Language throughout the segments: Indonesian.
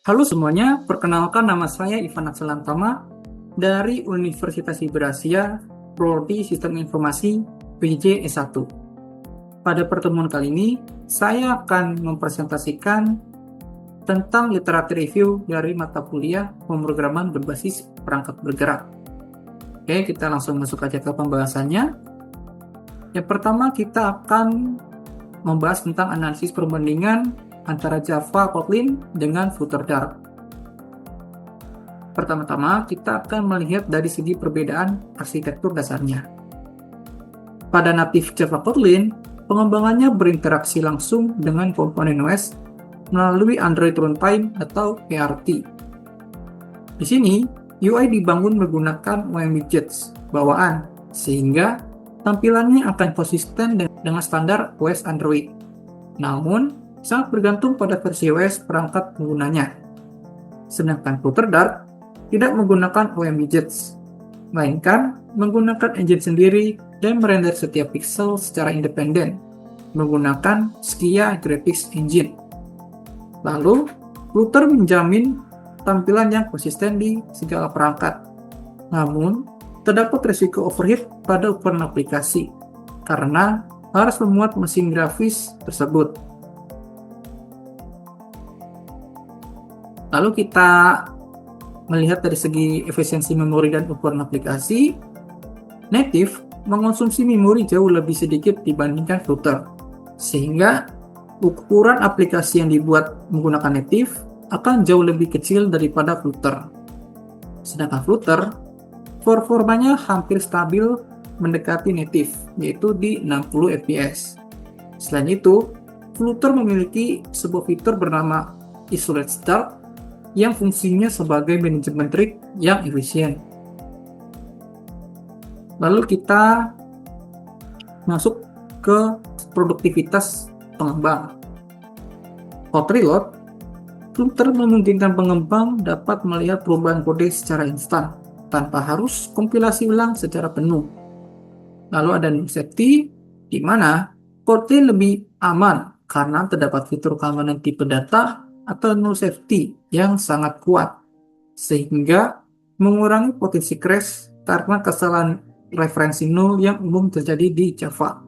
Halo semuanya, perkenalkan nama saya Ivan Akselantama dari Universitas Iber-Asia, Prodi Sistem Informasi PJ S1. Pada pertemuan kali ini, saya akan mempresentasikan tentang literatur review dari mata kuliah pemrograman berbasis perangkat bergerak. Oke, kita langsung masuk aja ke pembahasannya. Yang pertama, kita akan membahas tentang analisis perbandingan antara Java Kotlin dengan Flutter Dart. Pertama-tama, kita akan melihat dari segi perbedaan arsitektur dasarnya. Pada natif Java Kotlin, pengembangannya berinteraksi langsung dengan komponen OS melalui Android Runtime atau ART. Di sini, UI dibangun menggunakan OM Widgets bawaan, sehingga tampilannya akan konsisten dengan standar OS Android. Namun, sangat bergantung pada versi OS perangkat penggunanya. Sedangkan Flutter Dart tidak menggunakan OM Widgets, melainkan menggunakan engine sendiri dan merender setiap pixel secara independen menggunakan Skia Graphics Engine. Lalu, Flutter menjamin tampilan yang konsisten di segala perangkat. Namun, terdapat risiko overheat pada ukuran aplikasi karena harus memuat mesin grafis tersebut. Lalu kita melihat dari segi efisiensi memori dan ukuran aplikasi, native mengonsumsi memori jauh lebih sedikit dibandingkan Flutter, sehingga ukuran aplikasi yang dibuat menggunakan native akan jauh lebih kecil daripada Flutter. Sedangkan Flutter, performanya hampir stabil mendekati native, yaitu di 60 fps. Selain itu, Flutter memiliki sebuah fitur bernama Isolate Start yang fungsinya sebagai manajemen trik yang efisien. Lalu kita masuk ke produktivitas pengembang. Hot Reload, Flutter memungkinkan pengembang dapat melihat perubahan kode secara instan, tanpa harus kompilasi ulang secara penuh. Lalu ada No Safety, di mana Kotlin lebih aman karena terdapat fitur keamanan tipe data atau No Safety yang sangat kuat, sehingga mengurangi potensi crash karena kesalahan referensi null yang umum terjadi di Java.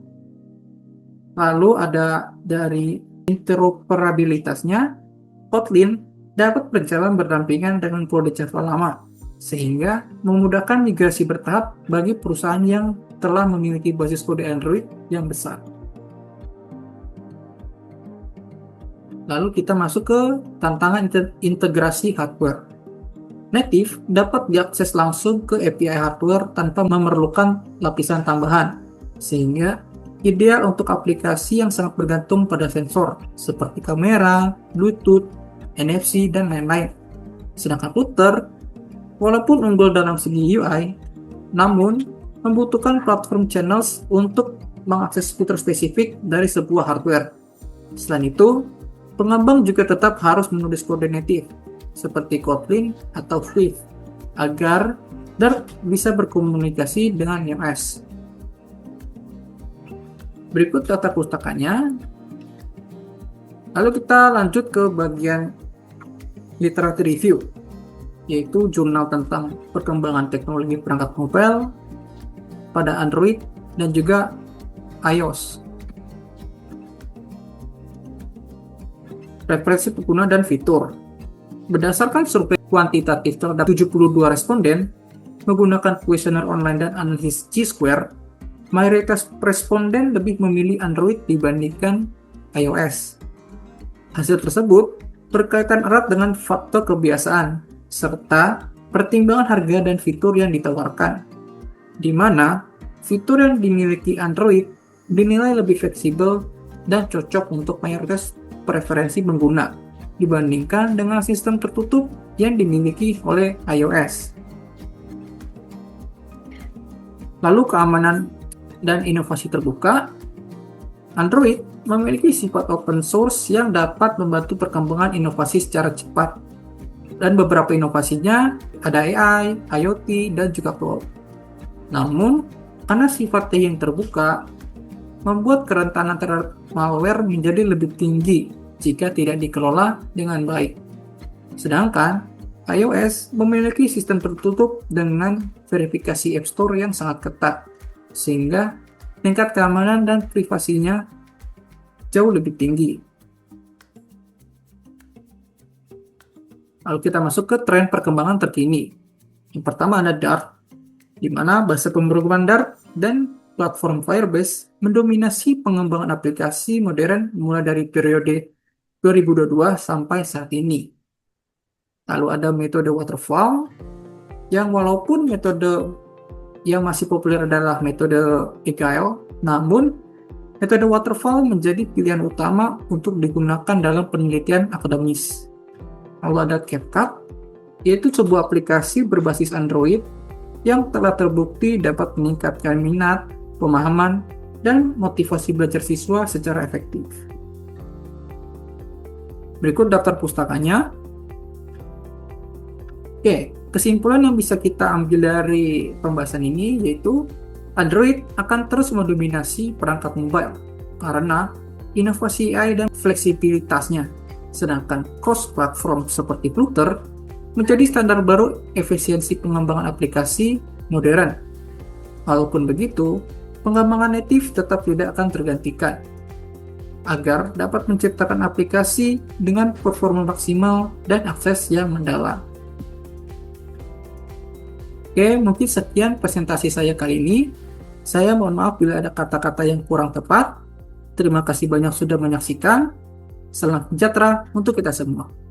Lalu ada dari interoperabilitasnya, Kotlin dapat berjalan berdampingan dengan kode Java lama, sehingga memudahkan migrasi bertahap bagi perusahaan yang telah memiliki basis kode Android yang besar. Lalu kita masuk ke tantangan integrasi hardware. Native dapat diakses langsung ke API hardware tanpa memerlukan lapisan tambahan, sehingga ideal untuk aplikasi yang sangat bergantung pada sensor, seperti kamera, Bluetooth, NFC, dan lain-lain. Sedangkan Flutter, walaupun unggul dalam segi UI, namun membutuhkan platform channels untuk mengakses fitur spesifik dari sebuah hardware. Selain itu, pengembang juga tetap harus menulis kode native, seperti Kotlin atau Swift, agar Dart bisa berkomunikasi dengan iOS. Berikut daftar pustakanya. Lalu kita lanjut ke bagian literatur review, yaitu jurnal tentang perkembangan teknologi perangkat mobile pada Android dan juga iOS. Referensi pengguna dan fitur. Berdasarkan survei kuantitatif terhadap 72 responden menggunakan kuesioner online dan analisis G-Square, mayoritas responden lebih memilih Android dibandingkan iOS. Hasil tersebut berkaitan erat dengan faktor kebiasaan serta pertimbangan harga dan fitur yang ditawarkan, di mana fitur yang dimiliki Android dinilai lebih fleksibel dan cocok untuk mayoritas preferensi pengguna dibandingkan dengan sistem tertutup yang dimiliki oleh iOS. Lalu keamanan dan inovasi terbuka. Android memiliki sifat open source yang dapat membantu perkembangan inovasi secara cepat. Dan beberapa inovasinya ada AI, IoT, dan juga cloud. Namun, karena sifatnya yang terbuka, membuat kerentanan terhadap malware menjadi lebih tinggi jika tidak dikelola dengan baik. Sedangkan iOS memiliki sistem tertutup dengan verifikasi App Store yang sangat ketat, sehingga tingkat keamanan dan privasinya jauh lebih tinggi. Lalu kita masuk ke tren perkembangan terkini. Yang pertama ada Dart, di mana bahasa pemrograman Dart dan platform Firebase mendominasi pengembangan aplikasi modern mulai dari periode 2022 sampai saat ini. Lalu ada metode waterfall, yang walaupun metode yang masih populer adalah metode Agile, namun metode waterfall menjadi pilihan utama untuk digunakan dalam penelitian akademis. Lalu ada CapCut, yaitu sebuah aplikasi berbasis Android yang telah terbukti dapat meningkatkan minat, pemahaman, dan motivasi belajar siswa secara efektif. Berikut daftar pustakanya. Oke, kesimpulan yang bisa kita ambil dari pembahasan ini yaitu Android akan terus mendominasi perangkat mobile karena inovasi AI dan fleksibilitasnya. Sedangkan cross-platform seperti Flutter menjadi standar baru efisiensi pengembangan aplikasi modern. Walaupun begitu, pengembangan native tetap tidak akan tergantikan agar dapat menciptakan aplikasi dengan performa maksimal dan akses yang mendalam. Oke, mungkin sekian presentasi saya kali ini. Saya mohon maaf bila ada kata-kata yang kurang tepat. Terima kasih banyak sudah menyaksikan. Salam sejahtera untuk kita semua.